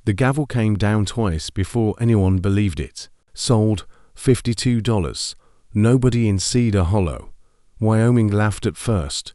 The gavel came down twice before anyone believed it. Sold, $52. Nobody in Cedar Hollow. Wyoming laughed at first.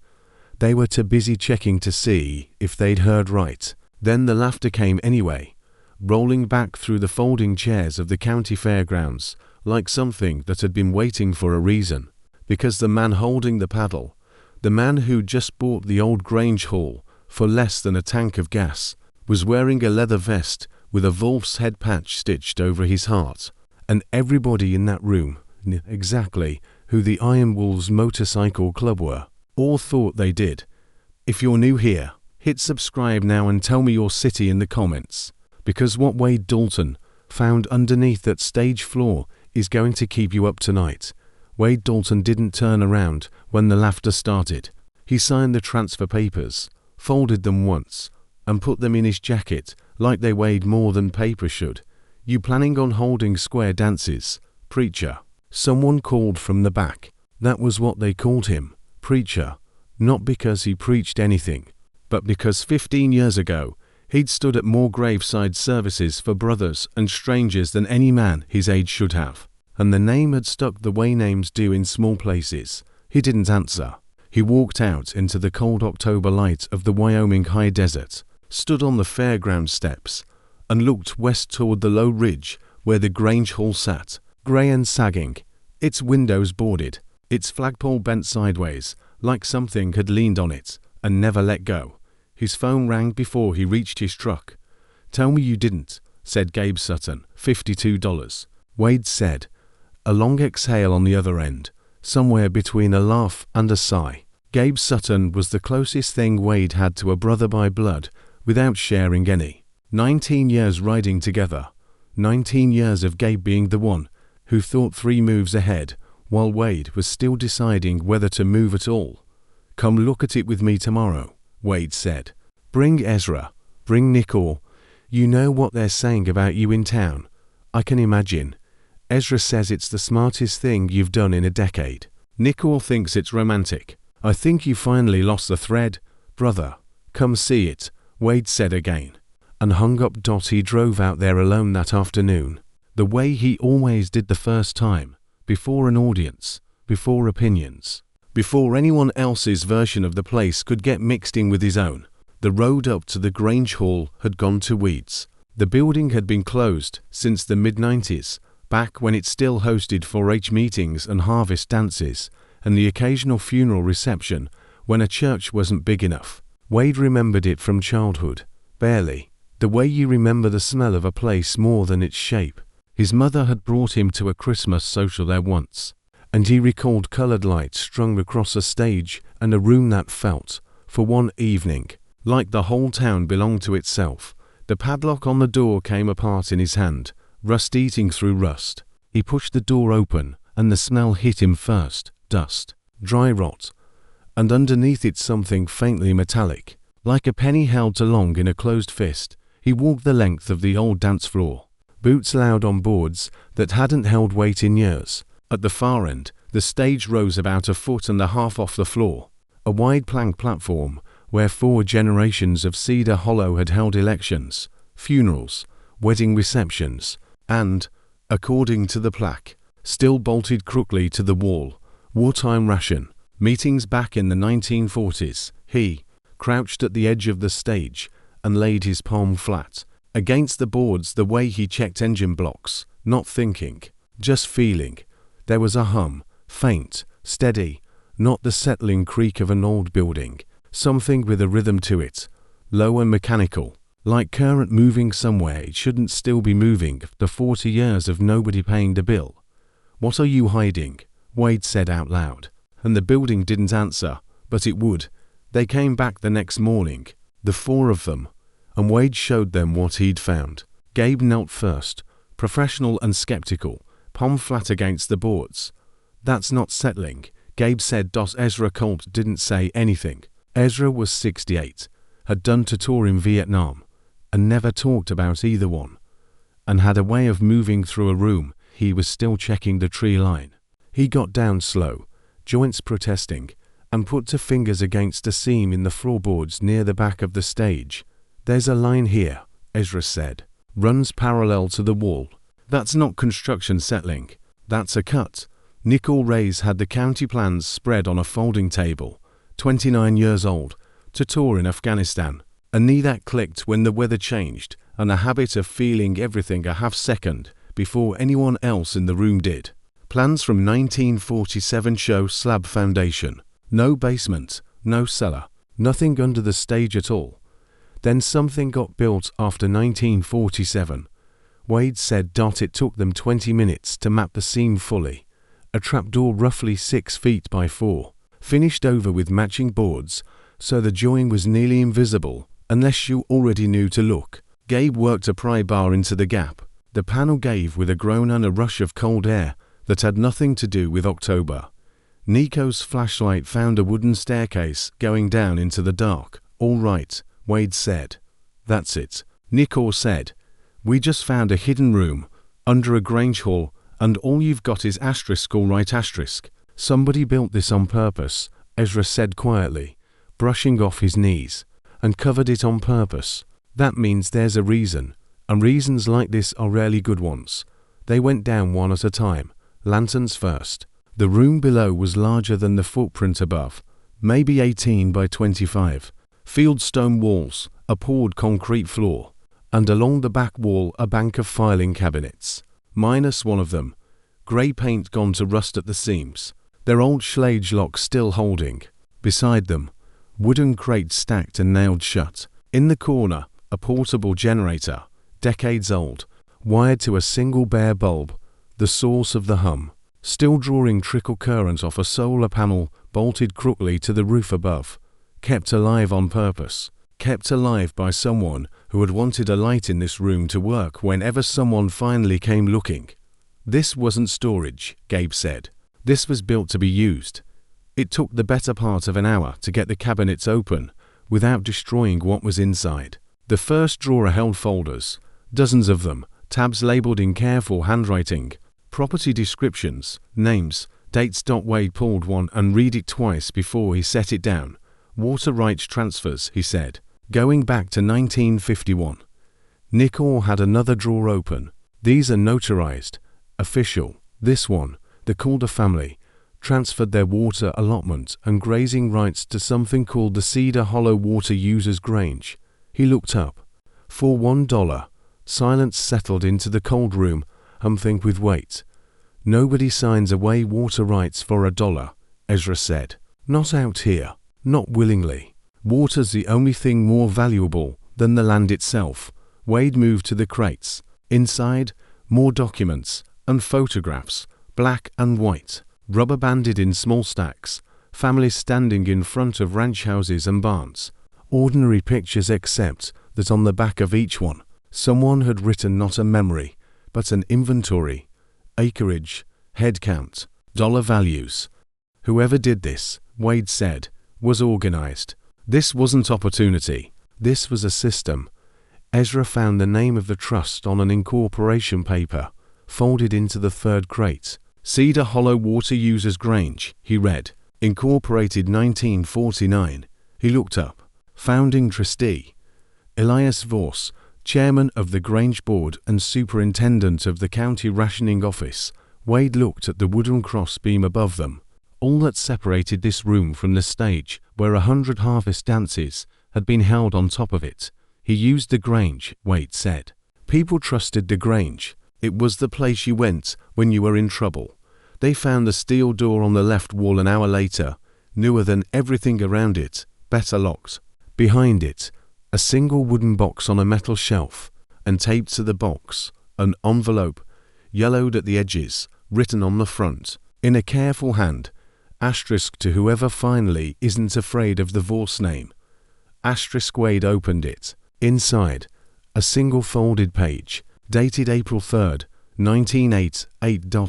They were too busy checking to see if they'd heard right. Then the laughter came anyway, rolling back through the folding chairs of the county fairgrounds like something that had been waiting for a reason. Because the man holding the paddle, the man who'd just bought the old Grange Hall for less than a tank of gas, was wearing a leather vest with a wolf's head patch stitched over his heart. And everybody in that room knew exactly who the Iron Wolves Motorcycle Club were. All thought they did. If you're new here, hit subscribe now and tell me your city in the comments. Because what Wade Dalton found underneath that stage floor is going to keep you up tonight. Wade Dalton didn't turn around when the laughter started. He signed the transfer papers, folded them once, and put them in his jacket like they weighed more than paper should. You planning on holding square dances, preacher? Someone called from the back. That was what they called him, preacher, not because he preached anything, but because 15 years ago he'd stood at more graveside services for brothers and strangers than any man his age should have. And the name had stuck the way names do in small places. He didn't answer. He walked out into the cold October light of the Wyoming high desert, stood on the fairground steps, and looked west toward the low ridge where the Grange Hall sat, grey and sagging, its windows boarded, its flagpole bent sideways, like something had leaned on it and never let go. His phone rang before he reached his truck. "Tell me you didn't," said Gabe Sutton. $52. Wade said, a long exhale on the other end, somewhere between a laugh and a sigh. Gabe Sutton was the closest thing Wade had to a brother by blood without sharing any. 19 years riding together. 19 years of Gabe being the one who thought 3 moves ahead, while Wade was still deciding whether to move at all. "Come look at it with me tomorrow," Wade said. "Bring Ezra. Bring Nicole. You know what they're saying about you in town. I can imagine. Ezra says it's the smartest thing you've done in a decade. Nicole thinks it's romantic. I think you finally lost the thread. Brother, come see it," Wade said again, and hung up. He drove out there alone that afternoon, the way he always did the first time, before an audience, before opinions, before anyone else's version of the place could get mixed in with his own. The road up to the Grange Hall had gone to weeds. The building had been closed since the mid-90s, back when it still hosted 4-H meetings and harvest dances, and the occasional funeral reception when a church wasn't big enough. Wade remembered it from childhood, barely, the way you remember the smell of a place more than its shape. His mother had brought him to a Christmas social there once, and he recalled colored lights strung across a stage and a room that felt, for one evening, like the whole town belonged to itself. The padlock on the door came apart in his hand, rust eating through rust. He pushed the door open, and the smell hit him first. Dust, dry rot, and underneath it something faintly metallic, like a penny held too long in a closed fist. He walked the length of the old dance floor, boots loud on boards that hadn't held weight in years. At the far end, the stage rose about 1.5 feet off the floor, a wide plank platform where 4 generations of Cedar Hollow had held elections, funerals, wedding receptions, and, according to the plaque, still bolted crookly to the wall, wartime ration, meetings back in the 1940s. He crouched at the edge of the stage and laid his palm flat against the boards the way he checked engine blocks, not thinking, just feeling. There was a hum, faint, steady, not the settling creak of an old building, something with a rhythm to it, low and mechanical, like current moving somewhere it shouldn't still be moving after 40 years of nobody paying the bill. "What are you hiding?" Wade said out loud, and the building didn't answer, but it would. They came back the next morning, the 4 of them, and Wade showed them what he'd found. Gabe knelt first, professional and skeptical, palm flat against the boards. "That's not settling," Gabe said. Ezra Colt didn't say anything. Ezra was 68, had done to tour in Vietnam, and never talked about either one, and had a way of moving through a room. He was still checking the tree line. He got down slow, joints protesting, and put 2 fingers against a seam in the floorboards near the back of the stage. "There's a line here," Ezra said. runs parallel to the wall. That's not construction settling. That's a cut. Nicole Reyes had the county plans spread on a folding table, 29 years old, to tour in Afghanistan. A knee that clicked when the weather changed, and a habit of feeling everything a half second before anyone else in the room did. Plans from 1947 show slab foundation. No basement, no cellar, nothing under the stage at all. Then something got built after 1947. Wade said it took them 20 minutes to map the seam fully. A trapdoor roughly 6 feet by 4, finished over with matching boards, so the join was nearly invisible, unless you already knew to look. Gabe worked a pry bar into the gap. The panel gave with a groan and a rush of cold air that had nothing to do with October. Nico's flashlight found a wooden staircase going down into the dark. All right, Wade said. That's it, Nico said. We just found a hidden room, under a Grange hall, and all you've got is asterisk all right asterisk. Somebody built this on purpose, Ezra said quietly, brushing off his knees, and covered it on purpose. That means there's a reason, and reasons like this are rarely good ones. They went down one at a time, lanterns first. The room below was larger than the footprint above, maybe 18 by 25. Fieldstone walls, a poured concrete floor, and along the back wall a bank of filing cabinets. Minus one of them. Grey paint gone to rust at the seams. Their old Schlage lock still holding. Beside them, wooden crates stacked and nailed shut. In the corner, a portable generator, decades old, wired to a single bare bulb, the source of the hum, still drawing trickle current off a solar panel bolted crookedly to the roof above. Kept alive on purpose. Kept alive by someone who had wanted a light in this room to work whenever someone finally came looking. This wasn't storage, Gabe said. This was built to be used. It took the better part of an hour to get the cabinets open without destroying what was inside. The first drawer held folders, dozens of them, tabs labeled in careful handwriting, property descriptions, names, dates. Wade pulled one and read it twice before he set it down. Water rights transfers, he said, going back to 1951. Nicole had another drawer open. These are notarized, official. This one, the Calder family, transferred their water allotment and grazing rights to something called the Cedar Hollow Water Users Grange. He looked up. For $1, silence settled into the cold room, humming with weight. Nobody signs away water rights for $1, Ezra said. Not out here. Not willingly. Water's the only thing more valuable than the land itself. Wade moved to the crates. Inside, more documents and photographs, black and white, rubber-banded in small stacks, families standing in front of ranch houses and barns. Ordinary pictures except that on the back of each one, someone had written not a memory, but an inventory, acreage, head count, dollar values. Whoever did this, Wade said, was organized. This wasn't opportunity. This was a system. Ezra found the name of the trust on an incorporation paper, folded into the third crate. Cedar Hollow Water Users Grange, he read. Incorporated 1949. He looked up. Founding trustee, Elias Vorse, chairman of the Grange board and superintendent of the county rationing office. Wade looked at the wooden cross beam above them. All that separated this room from the stage, where 100 harvest dances had been held on top of it. He used the Grange, Wade said. People trusted the Grange. It was the place you went when you were in trouble. They found the steel door on the left wall an hour later, newer than everything around it, better locked. Behind it, a single wooden box on a metal shelf, and taped to the box, an envelope, yellowed at the edges, written on the front, in a careful hand, asterisk to whoever finally isn't afraid of the Vorse name. Asterisk. Wade opened it. Inside, a single folded page, dated April 3rd, 1988.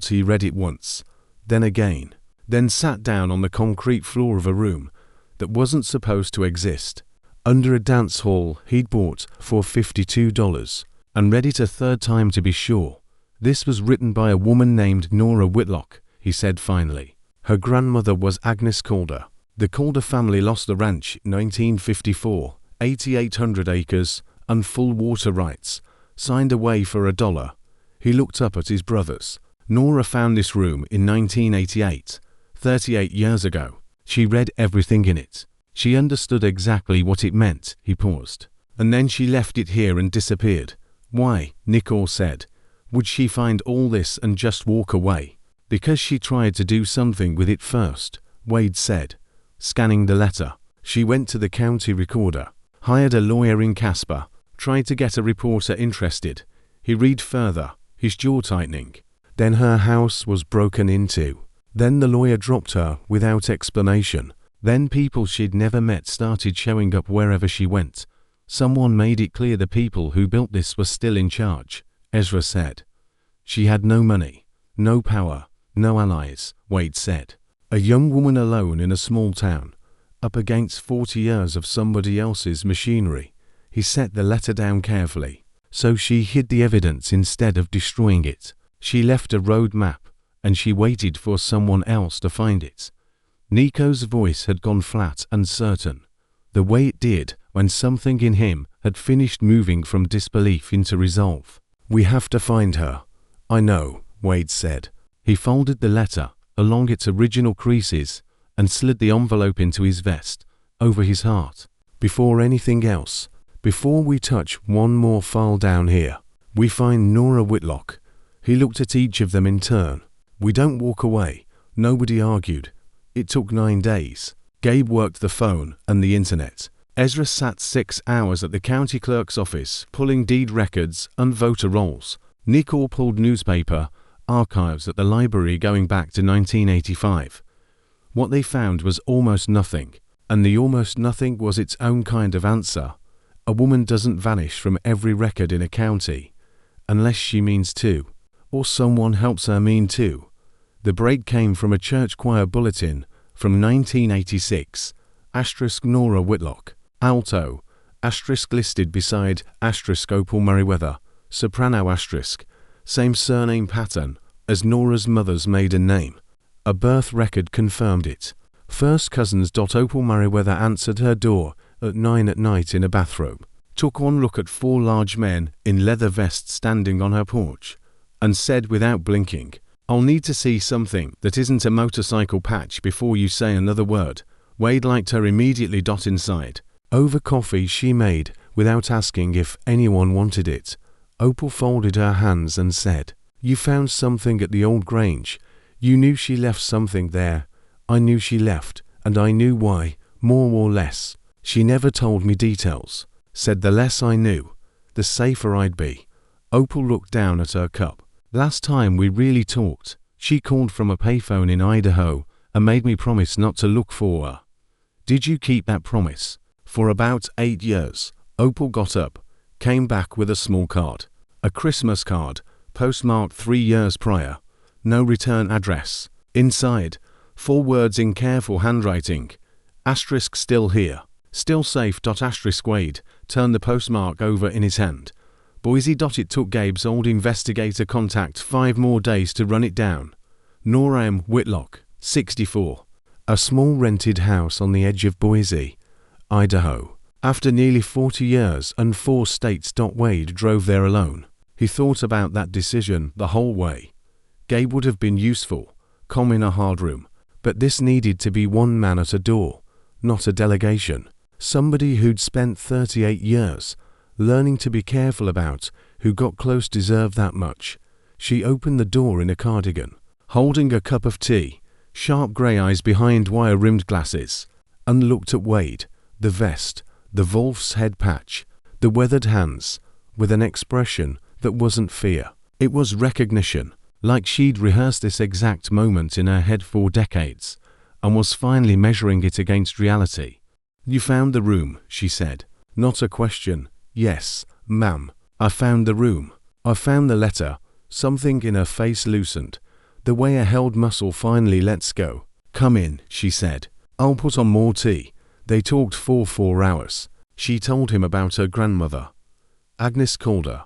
He read it once, then again, then sat down on the concrete floor of a room that wasn't supposed to exist, under a dance hall he'd bought for $52, and read it a third time to be sure. This was written by a woman named Nora Whitlock, he said finally. Her grandmother was Agnes Calder. The Calder family lost the ranch in 1954, 8,800 acres and full water rights, signed away for $1. He looked up at his brothers. Nora found this room in 1988, 38 years ago. She read everything in it. She understood exactly what it meant. He paused. And then she left it here and disappeared. Why? Nicole said. Would she find all this and just walk away? Because she tried to do something with it first, Wade said, scanning the letter. She went to the county recorder, hired a lawyer in Casper, tried to get a reporter interested. He read further, his jaw tightening. Then her house was broken into. Then the lawyer dropped her without explanation. Then people she'd never met started showing up wherever she went. Someone made it clear the people who built this were still in charge, Ezra said. She had no money, no power, no allies, Wade said. A young woman alone in a small town, up against 40 years of somebody else's machinery. He set the letter down carefully. So she hid the evidence instead of destroying it. She left a road map, and she waited for someone else to find it. Nico's voice had gone flat and certain, the way it did when something in him had finished moving from disbelief into resolve. We have to find her. I know, Wade said. He folded the letter along its original creases and slid the envelope into his vest, over his heart. Before anything else, before we touch one more file down here, we find Nora Whitlock. He looked at each of them in turn. We don't walk away. Nobody argued. It took 9 days. Gabe worked the phone and the internet. Ezra sat 6 hours at the county clerk's office, pulling deed records and voter rolls. Nicole pulled newspaper archives at the library going back to 1985. What they found was almost nothing, and the almost nothing was its own kind of answer. A woman doesn't vanish from every record in a county, unless she means to, or someone helps her mean to. The break came from a church choir bulletin from 1986, * Nora Whitlock, alto, * listed beside * Opal Merriweather, soprano *, same surname pattern as Nora's mother's maiden name. A birth record confirmed it. First cousins. Opal Merriweather answered her door at 9 at night in a bathrobe, took one look at 4 large men in leather vests standing on her porch, and said without blinking, I'll need to see something that isn't a motorcycle patch before you say another word. Wade liked her immediately. Inside. Over coffee she made, without asking if anyone wanted it. Opal folded her hands and said, You found something at the old Grange. You knew she left something there. I knew she left, and I knew why, more or less. She never told me details. Said the less I knew, the safer I'd be. Opal looked down at her cup. Last time we really talked, she called from a payphone in Idaho and made me promise not to look for her. Did you keep that promise? For about 8 years. Opal got up, came back with a small card. A Christmas card, postmarked 3 years prior. No return address. Inside, 4 words in careful handwriting. * still here. Still safe. * Wade turned the postmark over in his hand. Boise. It took Gabe's old investigator contact 5 more days to run it down. Nora M. Whitlock, 64. A small rented house on the edge of Boise, Idaho. After nearly 40 years and 4 states. Wade drove there alone. He thought about that decision the whole way. Gabe would have been useful, calm in a hard room, but this needed to be one man at a door, not a delegation. Somebody who'd spent 38 years learning to be careful about who got close deserved that much. She opened the door in a cardigan, holding a cup of tea, sharp grey eyes behind wire-rimmed glasses, and looked at Wade, the vest, the Wolf's head patch, the weathered hands, with an expression that wasn't fear. It was recognition, like she'd rehearsed this exact moment in her head for decades, and was finally measuring it against reality. You found the room, she said. Not a question. Yes, ma'am. I found the room. I found the letter. Something in her face loosened. The way a held muscle finally lets go. Come in, she said. I'll put on more tea. They talked for 4 hours. She told him about her grandmother. Agnes Calder,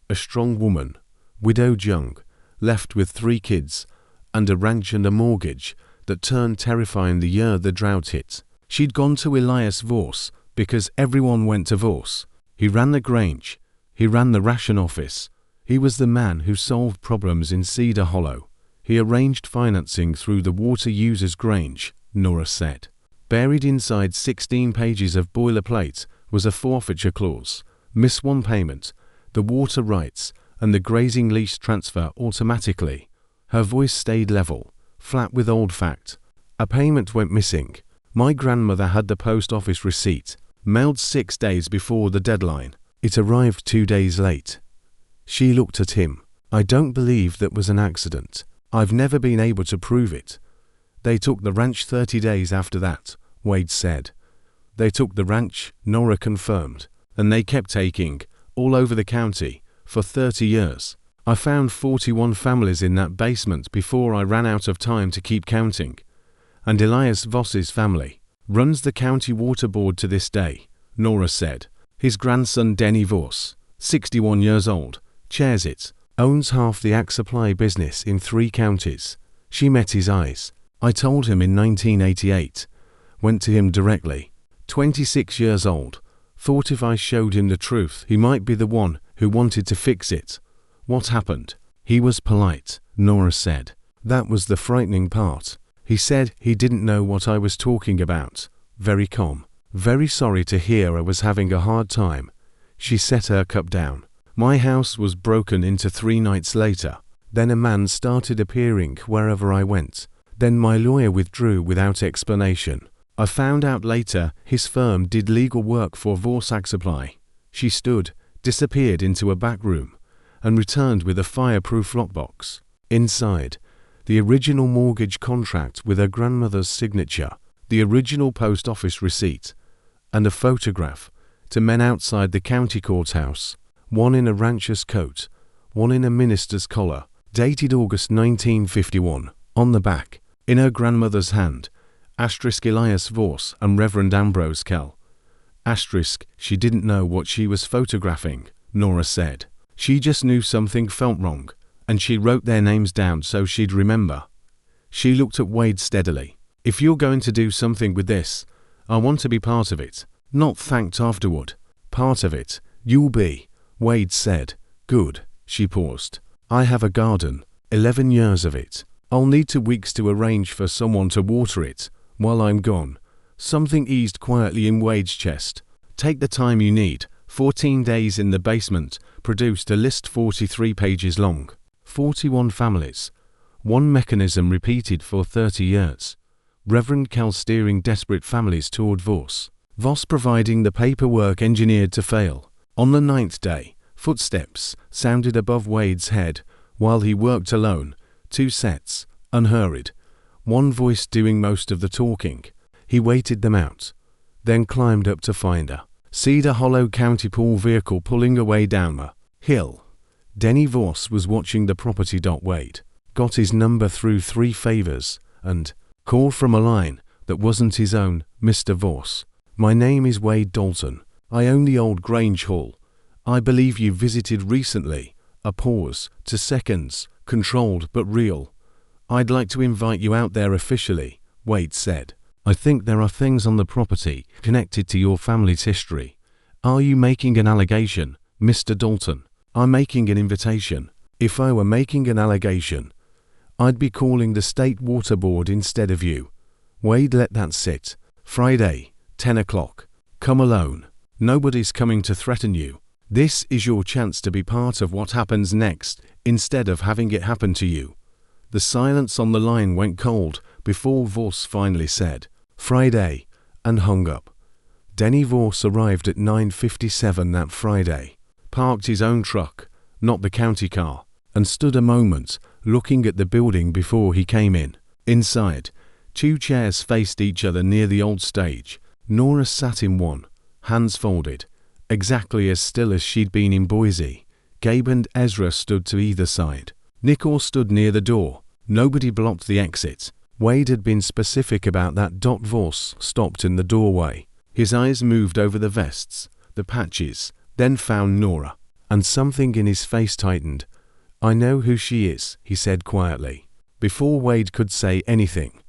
a strong woman, widowed young, left with 3 kids, and a ranch and a mortgage that turned terrifying the year the drought hit. She'd gone to Elias Vorse because everyone went to Vorse. He ran the Grange. He ran the ration office. He was the man who solved problems in Cedar Hollow. He arranged financing through the Water Users Grange, Nora said. Buried inside 16 pages of boilerplate was a forfeiture clause, miss one payment, the water rights, and the grazing lease transfer automatically. Her voice stayed level, flat with old fact. A payment went missing. My grandmother had the post office receipt, mailed 6 days before the deadline. It arrived 2 days late. She looked at him. I don't believe that was an accident. I've never been able to prove it. They took the ranch 30 days after that, Wade said. They took the ranch, Nora confirmed, and they kept taking, all over the county, for 30 years. I found 41 families in that basement before I ran out of time to keep counting. And Elias Voss's family runs the county water board to this day, Nora said. His grandson Denny Voss, 61 years old, chairs it, owns half the Ag Supply business in 3 counties. She met his eyes. I told him in 1988. Went to him directly. 26 years old. Thought if I showed him the truth, he might be the one who wanted to fix it. What happened? He was polite, Nora said. That was the frightening part. He said he didn't know what I was talking about. Very calm. Very sorry to hear I was having a hard time. She set her cup down. My house was broken into 3 nights later. Then a man started appearing wherever I went. Then my lawyer withdrew without explanation. I found out later his firm did legal work for Voss Ag Supply. She stood, disappeared into a back room, and returned with a fireproof lockbox. Inside, the original mortgage contract with her grandmother's signature, the original post office receipt, and a photograph to men outside the county courthouse, one in a rancher's coat, one in a minister's collar, dated August 1951. On the back, in her grandmother's hand, * Elias Voss and Reverend Ambrose Kell. * She didn't know what she was photographing, Nora said. She just knew something felt wrong, and she wrote their names down so she'd remember. She looked at Wade steadily. If you're going to do something with this, I want to be part of it. Not thanked afterward. Part of it. You'll be, Wade said. Good. She paused. I have a garden, 11 years of it. I'll need 2 weeks to arrange for someone to water it while I'm gone. Something eased quietly in Wade's chest. Take the time you need. 14 days in the basement produced a list 43 pages long. 41 families. One mechanism repeated for 30 years. Reverend Kell steering desperate families toward Voss. Voss providing the paperwork engineered to fail. On the 9th day, footsteps sounded above Wade's head while he worked alone. 2 sets, unhurried. One voice doing most of the talking. He waited them out, then climbed up to find her. Cedar Hollow County pool vehicle pulling away down a hill. Denny Voss was watching the property. Wade got his number through 3 favors and called from a line that wasn't his own. Mr. Voss, my name is Wade Dalton. I own the old Grange Hall. I believe you visited recently. A pause, 2 seconds, controlled but real. I'd like to invite you out there officially, Wade said. I think there are things on the property connected to your family's history. Are you making an allegation, Mr. Dalton? I'm making an invitation. If I were making an allegation, I'd be calling the state water board instead of you. Wade let that sit. Friday, 10 o'clock. Come alone. Nobody's coming to threaten you. This is your chance to be part of what happens next, instead of having it happen to you. The silence on the line went cold before Voss finally said, Friday, and hung up. Denny Voss arrived at 9:57 that Friday, parked his own truck, not the county car, and stood a moment looking at the building before he came in. Inside, 2 chairs faced each other near the old stage. Nora sat in one, hands folded, exactly as still as she'd been in Boise. Gabe and Ezra stood to either side. Nicole stood near the door. Nobody blocked the exit. Wade had been specific about that. Voss stopped in the doorway. His eyes moved over the vests, the patches, then found Nora, and something in his face tightened. I know who she is, he said quietly, before Wade could say anything.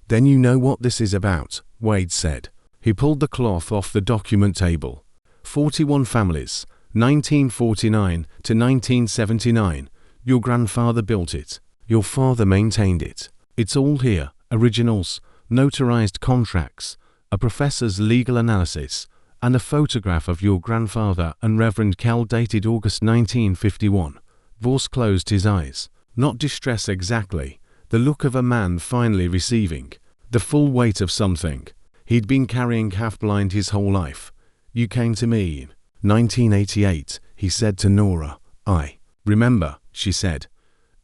Then you know what this is about, Wade said. He pulled the cloth off the document table. 41 families, 1949 to 1979. Your grandfather built it. Your father maintained it. It's all here. Originals, notarized contracts, a professor's legal analysis, and a photograph of your grandfather and Reverend Kell dated August 1951. Voss closed his eyes. Not distress exactly. The look of a man finally receiving the full weight of something he'd been carrying half-blind his whole life. You came to me in 1988, he said to Nora. I remember, she said.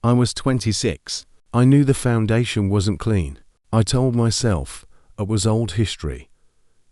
I was 26. I knew the foundation wasn't clean. I told myself it was old history,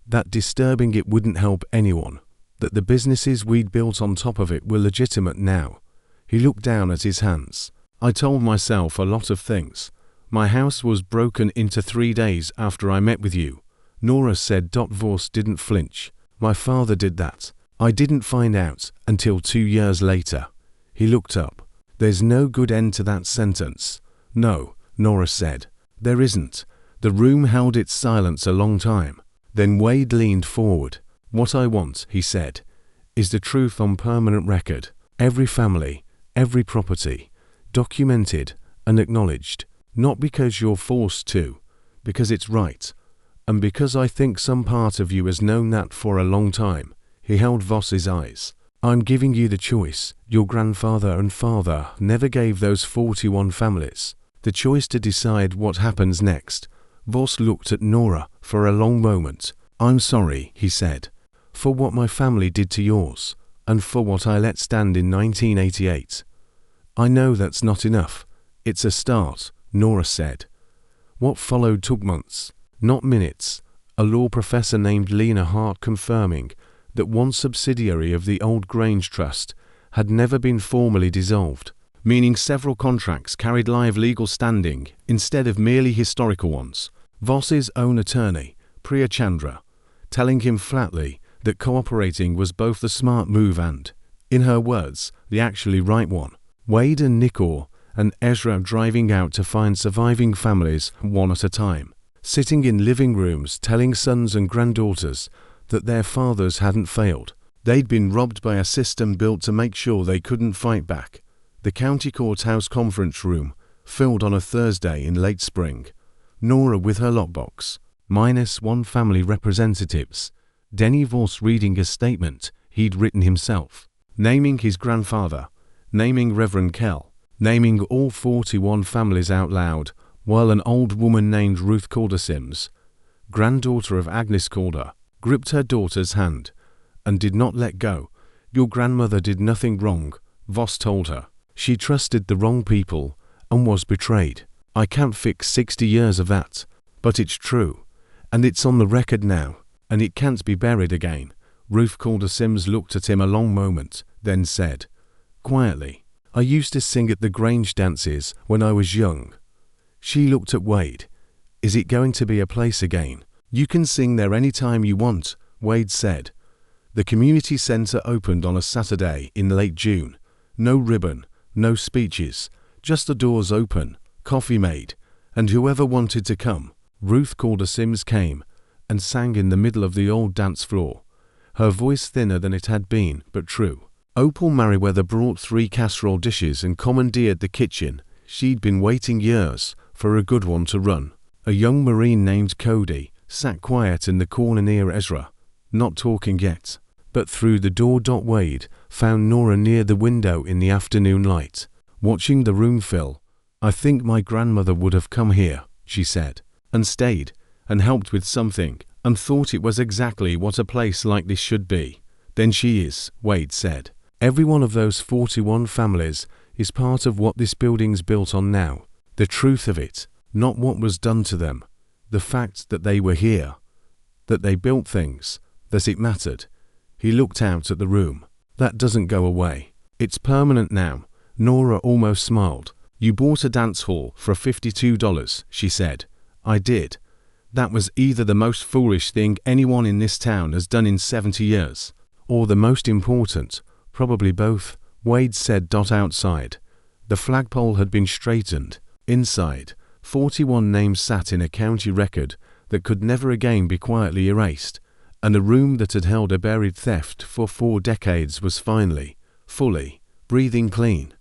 that disturbing it wouldn't help anyone, that the businesses we'd built on top of it were legitimate now. He looked down at his hands. I told myself a lot of things. My house was broken into 3 days after I met with you. Nora said. Voss didn't flinch. My father did that. I didn't find out until 2 years later. He looked up. There's no good end to that sentence. No, Nora said. There isn't. The room held its silence a long time. Then Wade leaned forward. What I want, he said, is the truth on permanent record. Every family, every property, documented and acknowledged. Not because you're forced to, because it's right, and because I think some part of you has known that for a long time. He held Voss's eyes. I'm giving you the choice. Your grandfather and father never gave those 41 families the choice to decide what happens next. Voss looked at Nora for a long moment. I'm sorry, he said, for what my family did to yours, and for what I let stand in 1988. I know that's not enough. It's a start, Nora said. What followed took months, not minutes. A law professor named Lena Hart confirming that one subsidiary of the old Grange Trust had never been formally dissolved, meaning several contracts carried live legal standing instead of merely historical ones. Voss's own attorney, Priya Chandra, telling him flatly that cooperating was both the smart move and, in her words, the actually right one. Wade and Nikor and Ezra driving out to find surviving families one at a time, sitting in living rooms telling sons and granddaughters that their fathers hadn't failed. They'd been robbed by a system built to make sure they couldn't fight back. The county courthouse conference room filled on a Thursday in late spring. Nora with her lockbox, minus one family representatives. Denny Voss reading a statement he'd written himself, naming his grandfather, naming Reverend Kell, naming all 41 families out loud, while an old woman named Ruth Calder Sims, granddaughter of Agnes Calder, gripped her daughter's hand and did not let go. Your grandmother did nothing wrong, Voss told her. She trusted the wrong people and was betrayed. I can't fix 60 years of that, but it's true, and it's on the record now, and it can't be buried again. Ruth Calder Sims looked at him a long moment, then said, quietly, I used to sing at the Grange dances when I was young. She looked at Wade. Is it going to be a place again? You can sing there any time you want, Wade said. The community centre opened on a Saturday in late June. No ribbon, no speeches, just the doors open, coffee made, and whoever wanted to come. Ruth Calder Sims came and sang in the middle of the old dance floor, her voice thinner than it had been, but true. Opal Merriweather brought 3 casserole dishes and commandeered the kitchen. She'd been waiting years for a good one to run. A young Marine named Cody sat quiet in the corner near Ezra, not talking yet, but through the door. Wade found Nora near the window in the afternoon light, watching the room fill. I think my grandmother would have come here, she said, and stayed, and helped with something, and thought it was exactly what a place like this should be. Then she is, Wade said. Every one of those 41 families is part of what this building's built on now. The truth of it, not what was done to them. The fact that they were here, that they built things, that it mattered. He looked out at the room. That doesn't go away. It's permanent now. Nora almost smiled. You bought a dance hall for $52, she said. I did. That was either the most foolish thing anyone in this town has done in 70 years, or the most important, probably both, Wade said. Outside, the flagpole had been straightened. Inside, 41 names sat in a county record that could never again be quietly erased. and the room that had held a buried theft for 4 decades was finally, fully, breathing clean.